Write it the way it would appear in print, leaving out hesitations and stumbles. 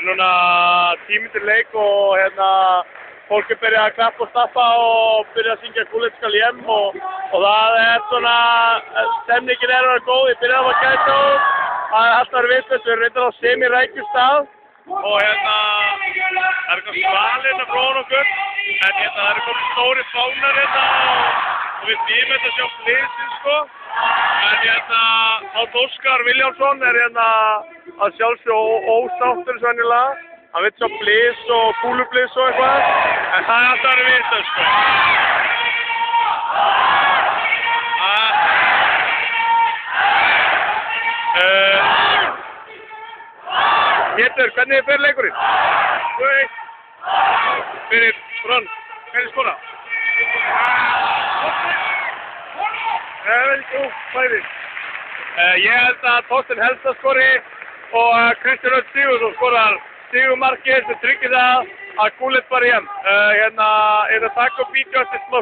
núna 10 mínútur leik og fólk byrjað að klappa og stappa og byrjað að syngja Gullet skal hjem og það svona, stemningin að vera góð, ég byrjaði að gæta út, það alltaf verið vitlaust, við erum reyndar á semi-rækjum stað og það eitthvað svalinn að bróða okkur, en það eru komið stóri fánar og við býðum þetta sjá fliðsinn sko, en Páll Óskar Viljámsson að sjálfsög ósáttur sennilega, hann vill sjá bliss og kúlubliss og eitthvað, en það er alltaf verið vitlaust sko. Pétur, hvernig fer leikurinn? 2-1 fyrir Brann. Hvernig skora? Jú, bæði. Ég held að Þorsteinn Helsta skori og Kristján Örn Sigurðsson skorar sigurmarkið sem tryggir það að Gullet fari hjem. Takk og vídeo eftir smá.